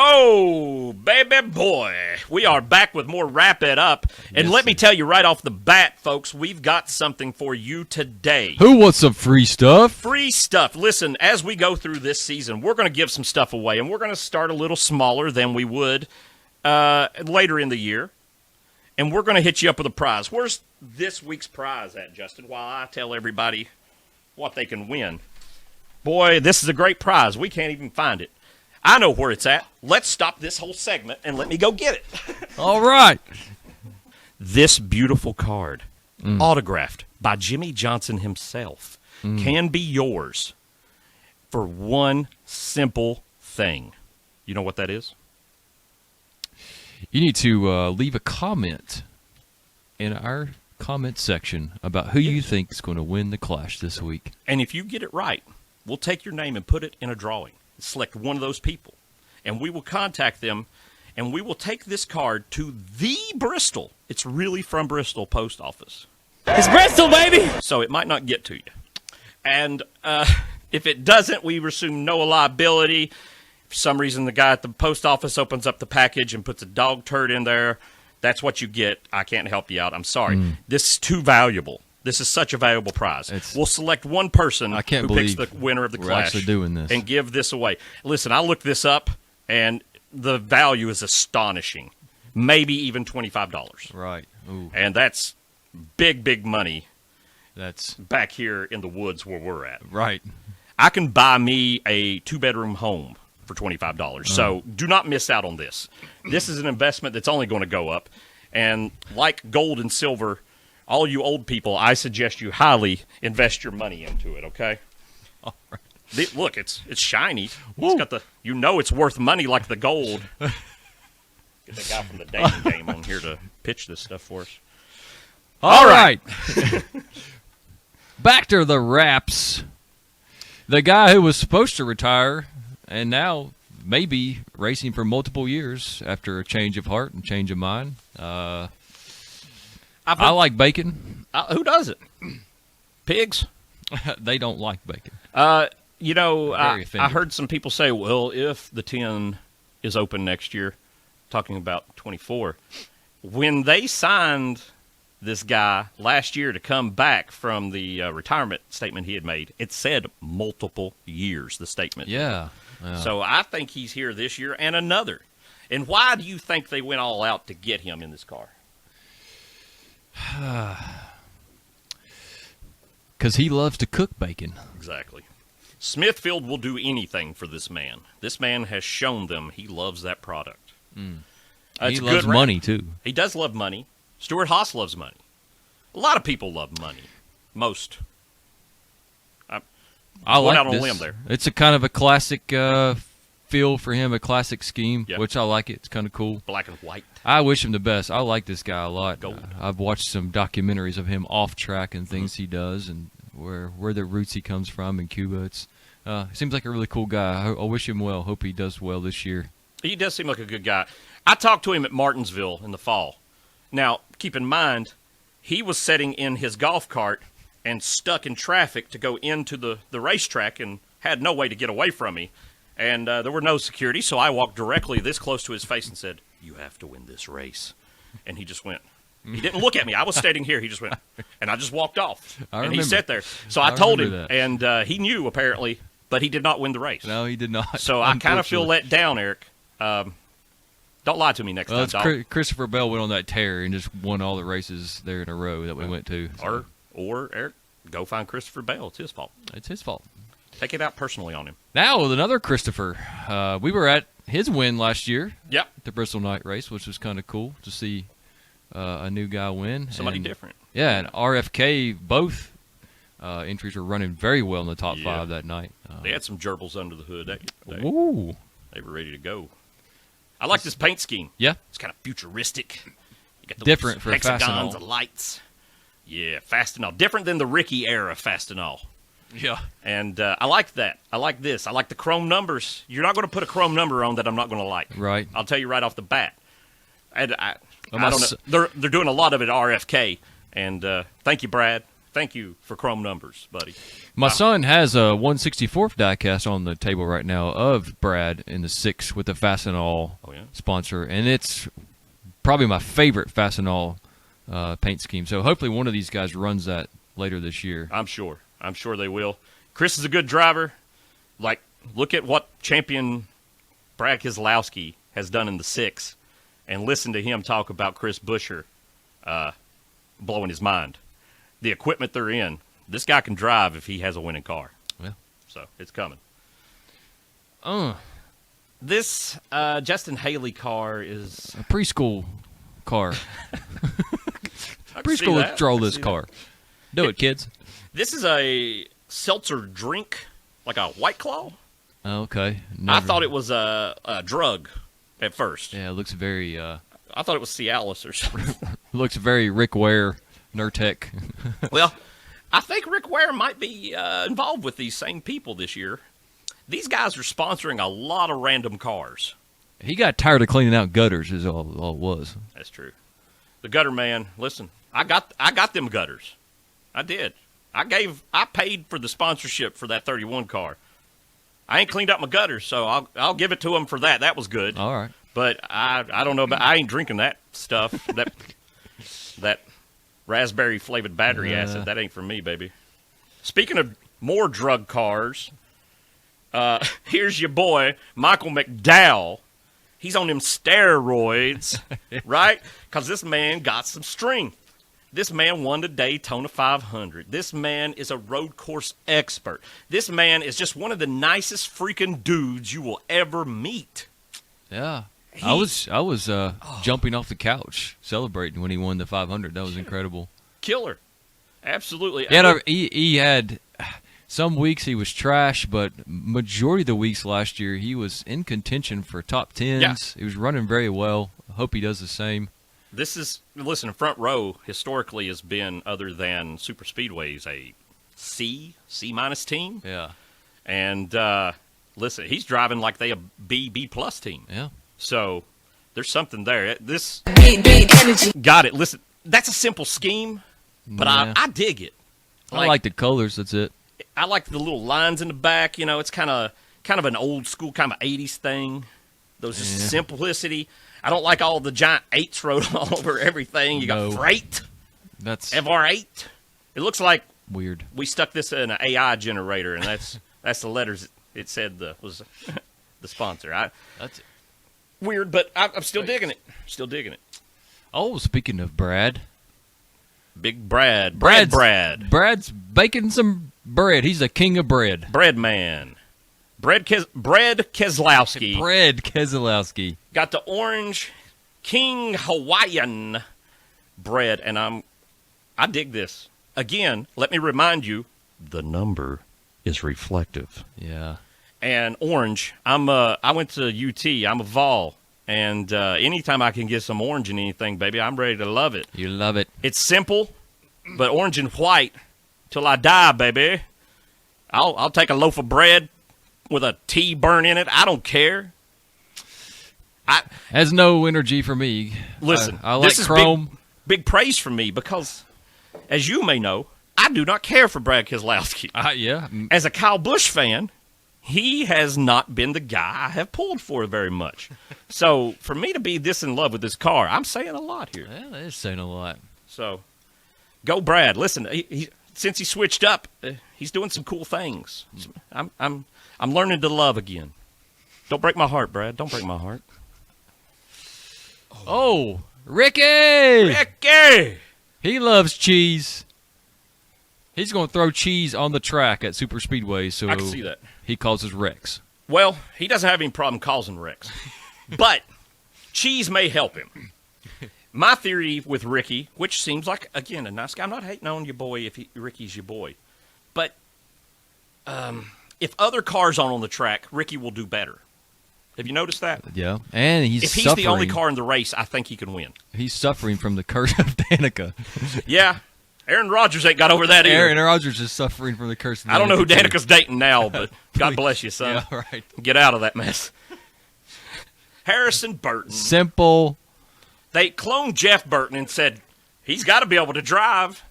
Oh, baby boy. We are back with more Wrap It Up. And Yes, let me tell you right off the bat, folks, we've got something for you today. Who wants some free stuff? Free stuff. Listen, as we go through this season, we're going to give some stuff away, and we're going to start a little smaller than we would later in the year. And we're going to hit you up with a prize. Where's this week's prize at, Justin, while I tell everybody what they can win? Boy, this is a great prize. We can't even find it. I know where it's at. Let's stop this whole segment and let me go get it. All right. This beautiful card, autographed by Jimmy Johnson himself, can be yours for one simple thing. You know what that is? You need to leave a comment in our comment section about who you think is going to win the Clash this week. And if you get it right, we'll take your name and put it in a drawing. Select one of those people, and we will contact them, and we will take this card to the Bristol. It's really from Bristol Post Office. It's Bristol, baby! So it might not get to you. And if it doesn't, we assume no liability. If for some reason the guy at the post office opens up the package and puts a dog turd in there, that's what you get. I can't help you out. I'm sorry. This is too valuable. This is such a valuable prize. We'll select one person who picks the winner of the Clash actually doing this and give this away. Listen, I looked this up, and the value is astonishing. Maybe even $25. Right. Ooh. And that's big, big money. That's back here in the woods where we're at. Right. I can buy me a 2-bedroom home for $25. So do not miss out on this. This is an investment that's only going to go up. And like gold and silver, all you old people, I suggest you highly invest your money into it, okay? all right. Look, it's shiny. It's got the, it's worth money like the gold. Get that guy from the dating game on here to pitch this stuff for us. All right. Back to the Wraps. The guy who was supposed to retire and now maybe racing for multiple years after a change of heart and change of mind. I like bacon. Who doesn't? Pigs? They don't like bacon. I heard some people say, well, if the 10 is open next year, talking about 24, when they signed this guy last year to come back from the retirement statement he had made, it said multiple years, the statement. Yeah. So I think he's here this year and another. And why do you think they went all out to get him in this car? Because he loves to cook bacon. Exactly. Smithfield will do anything for this man. This man has shown them he loves that product. He loves money, too. He does love money. Stuart Haas loves money. A lot of people love money. Most. I like out on this. A limb there. It's a kind of a classic feel for him, a classic scheme, Yep. which I like it. It's kind of cool. Black and white. I wish him the best. I like this guy a lot. Gold. I've watched some documentaries of him off track and things he does and where the roots he comes from in Cuba. It's seems like a really cool guy. I wish him well. Hope he does well this year. He does seem like a good guy. I talked to him at Martinsville in the fall. Now, keep in mind, he was sitting in his golf cart and stuck in traffic to go into the racetrack and had no way to get away from me. And there were no security, so I walked directly this close to his face and said, "You have to win this race." And he just went. He didn't look at me. I was standing here. He just went. And I just walked off. And he sat there. So I told him, and he knew, apparently, but he did not win the race. No, he did not. So I kind of feel let down, Eric. Don't lie to me next time, dog. Christopher Bell went on that tear and just won all the races there in a row that we went to. So. Or Eric, go find Christopher Bell. It's his fault. It's his fault. Take it out personally on him. Now with another Christopher. We were at his win last year. Yep. At the Bristol Night Race, which was kind of cool to see a new guy win. Somebody different. Yeah, and RFK, both entries were running very well in the top 5 that night. They had some gerbils under the hood. Ooh. They were ready to go. I like this paint scheme. Yeah. It's kind of futuristic. You got the different for hexagons Fastenal. of lights. Yeah, Fastenal. Different than the Ricky era Fastenal. Yeah. And I like that. I like this. I like the chrome numbers. You're not going to put a chrome number on that I'm not going to like. Right. I'll tell you right off the bat. I don't know. They're doing a lot of it at RFK. And thank you, Brad. Thank you for Chrome numbers, buddy. My son has a 1/64th diecast on the table right now of Brad in the 6 with the Fastenal sponsor, and it's probably my favorite Fastenal paint scheme. So hopefully one of these guys runs that later this year. I'm sure they will. Chris is a good driver. Like, look at what champion Brad Keselowski has done in the 6, and listen to him talk about Chris Buescher blowing his mind. The equipment they're in, this guy can drive if he has a winning car. Yeah. So it's coming. This Justin Haley car is a preschool car. Preschool would draw this car. Do it, kids. This is a seltzer drink, like a White Claw. Okay. I thought it was a drug at first. Yeah, it looks very... I thought it was Cialis or something. Looks very Rick Ware, Nurtec. Well, I think Rick Ware might be involved with these same people this year. These guys are sponsoring a lot of random cars. He got tired of cleaning out gutters is all it was. That's true. The gutter man, listen, I got them gutters. I did. I paid for the sponsorship for that 31 car. I ain't cleaned up my gutters, so I'll give it to him for that. That was good. All right. But I don't know about, I ain't drinking that stuff. that raspberry flavored battery acid. That ain't for me, baby. Speaking of more drug cars, here's your boy Michael McDowell. He's on them steroids, right? Because this man got some strength. This man won the Daytona 500. This man is a road course expert. This man is just one of the nicest freaking dudes you will ever meet. Yeah. I was jumping off the couch celebrating when he won the 500. That was incredible. Killer. Absolutely. He had some weeks he was trash, but majority of the weeks last year he was in contention for top 10s. Yeah. He was running very well. I hope he does the same. This is, listen, Front Row historically has been, other than super speedways, a C-minus team. Yeah. And listen, he's driving like they a B-plus team. Yeah. So there's something there. This energy. Got it. Listen, that's a simple scheme, but Yeah. I dig it. I like the colors. That's it. I like the little lines in the back. You know, it's kind of an old school kind of 80s thing. Those simplicity. I don't like all the giant 8s wrote all over everything. You got freight. That's FR8. It looks like weird. we stuck this in an AI generator, and that's the letters it said was the sponsor. That's weird, but I'm still digging it. Still digging it. Oh, speaking of Brad. Big Brad. Brad's baking some bread. He's the king of bread. Bread man. Bread Keselowski. Bread Keselowski. Got the orange King Hawaiian bread, and I dig this. Again, let me remind you, the number is reflective. Yeah. And orange, I went to UT. I'm a Vol. And anytime I can get some orange in anything, baby, I'm ready to love it. You love it. It's simple, but orange and white till I die, baby. I'll take a loaf of bread with a T burn in it. I don't care. Has no energy for me. Listen, I like this is chrome. Big praise from me because, as you may know, I do not care for Brad Keselowski. Yeah. As a Kyle Busch fan, he has not been the guy I have pulled for very much. So for me to be this in love with this car, I'm saying a lot here. Yeah, that is saying a lot. So go Brad. Listen, since he switched up, he's doing some cool things. I'm learning to love again. Don't break my heart, Brad. Don't break my heart. Oh, Ricky! Ricky! He loves cheese. He's going to throw cheese on the track at Super Speedway, so I can see that. He causes wrecks. Well, he doesn't have any problem causing wrecks. But cheese may help him. My theory with Ricky, which seems like, again, a nice guy. I'm not hating on your boy if Ricky's your boy. But if other cars aren't on the track, Ricky will do better. Have you noticed that? Yeah. And if he's the only car in the race, I think he can win. He's suffering from the curse of Danica. Yeah. Aaron Rodgers ain't got over that either. Aaron Rodgers is suffering from the curse of Danica. I don't know who Danica's dating now, but God bless you, son. Yeah, right. Get out of that mess. Harrison Burton. Simple. They cloned Jeff Burton and said, he's got to be able to drive.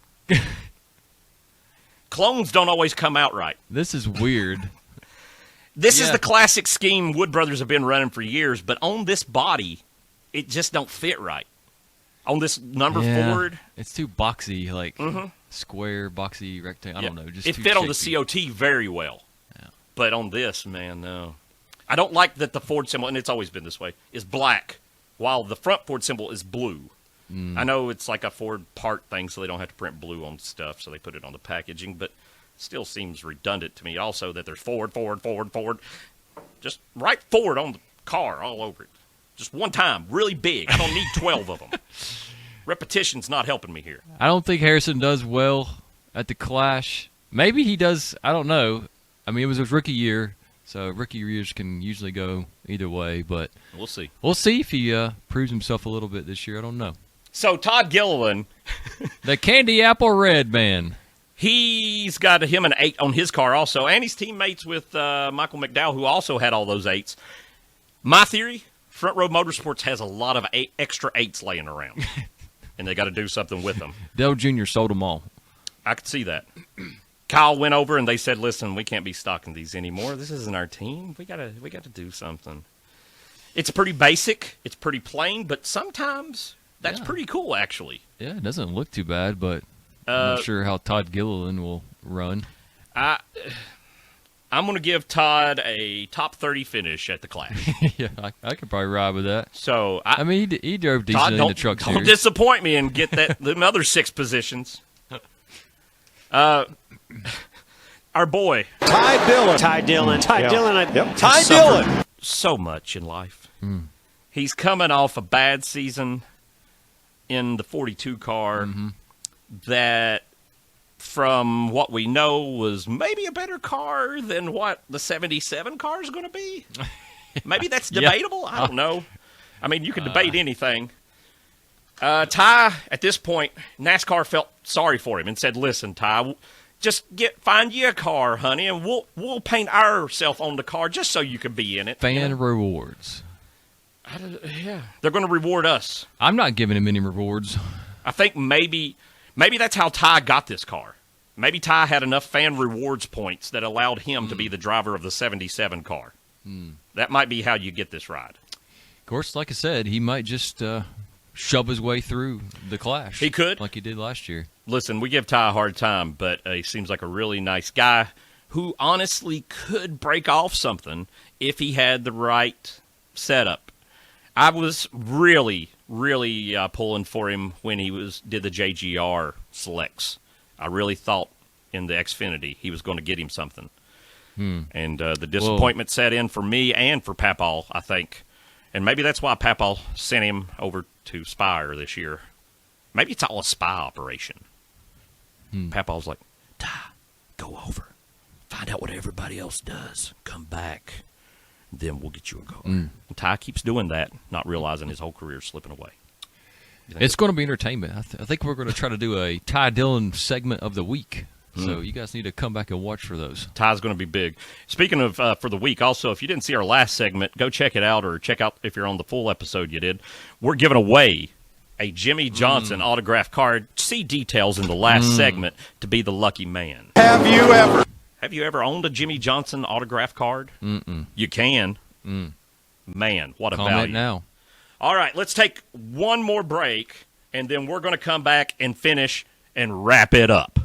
clones don't always come out right. This is weird. This is the classic scheme Wood Brothers have been running for years, but on this body, it just don't fit right. On this number Ford, it's too boxy, like square, boxy, rectangle. I don't know. Just it too fit on the shapy. COT very well. Yeah. But on this, man, no. I don't like that the Ford symbol, and it's always been this way, is black, while the front Ford symbol is blue. I know it's like a Ford part thing, so they don't have to print blue on stuff, so they put it on the packaging, but still seems redundant to me also that there's Ford. Just write Ford on the car all over it. Just one time, really big. I don't need 12 of them. Repetition's not helping me here. I don't think Harrison does well at the Clash. Maybe he does. I don't know. I mean, it was his rookie year, so rookie years can usually go either way, but we'll see. We'll see if he proves himself a little bit this year. I don't know. So Todd Gilliland, the Candy Apple Red Man. He's got him an 8 on his car also, and he's teammates with Michael McDowell, who also had all those 8s. My theory, Front Row Motorsports has a lot of extra 8s laying around, and they got to do something with them. Dale Jr. sold them all. I could see that. Kyle went over, and they said, listen, we can't be stocking these anymore. This isn't our team. We gotta do something. It's pretty basic. It's pretty plain, but sometimes that's pretty cool, actually. Yeah, it doesn't look too bad, but I'm not sure how Todd Gilliland will run. I'm going to give Todd a top 30 finish at the Clash. Yeah, I could probably ride with that. So I mean, he drove decent in the truck series. Don't disappoint me and get them other 6 positions. Our boy Ty Dillon. Ty Dillon. Ty Dillon. So much in life. He's coming off a bad season in the 42 car that, from what we know, was maybe a better car than what the 77 car is going to be. Maybe that's debatable. I don't know. I mean, you can debate anything. Ty, at this point, NASCAR felt sorry for him and said, listen, Ty, just find you a car, honey, and we'll paint ourselves on the car just so you can be in it. Fan rewards. Yeah. They're going to reward us. I'm not giving him any rewards. I think maybe that's how Ty got this car. Maybe Ty had enough fan rewards points that allowed him to be the driver of the 77 car. That might be how you get this ride. Of course, like I said, he might just shove his way through the Clash. He could. Like he did last year. Listen, we give Ty a hard time, but he seems like a really nice guy who honestly could break off something if he had the right setup. I was really, really pulling for him when he did the JGR selects. I really thought in the Xfinity he was going to get him something. And the disappointment set in for me and for Papal, I think. And maybe that's why Papal sent him over to Spire this year. Maybe it's all a spy operation. Papal's like, Ty, go over. Find out what everybody else does. Come back. Then we'll get you a car. And Ty keeps doing that, not realizing his whole career is slipping away. It's going to be entertainment. I think we're going to try to do a Ty Dillon segment of the week. So you guys need to come back and watch for those. Ty's going to be big. Speaking of for the week, also, if you didn't see our last segment, go check it out or check out if you're on the full episode you did. We're giving away a Jimmy Johnson autograph card. See details in the last segment to be the lucky man. Have you ever owned a Jimmy Johnson autograph card? You can. Man, what a Comment value. now. All right, let's take one more break, and then we're going to come back and finish and wrap it up.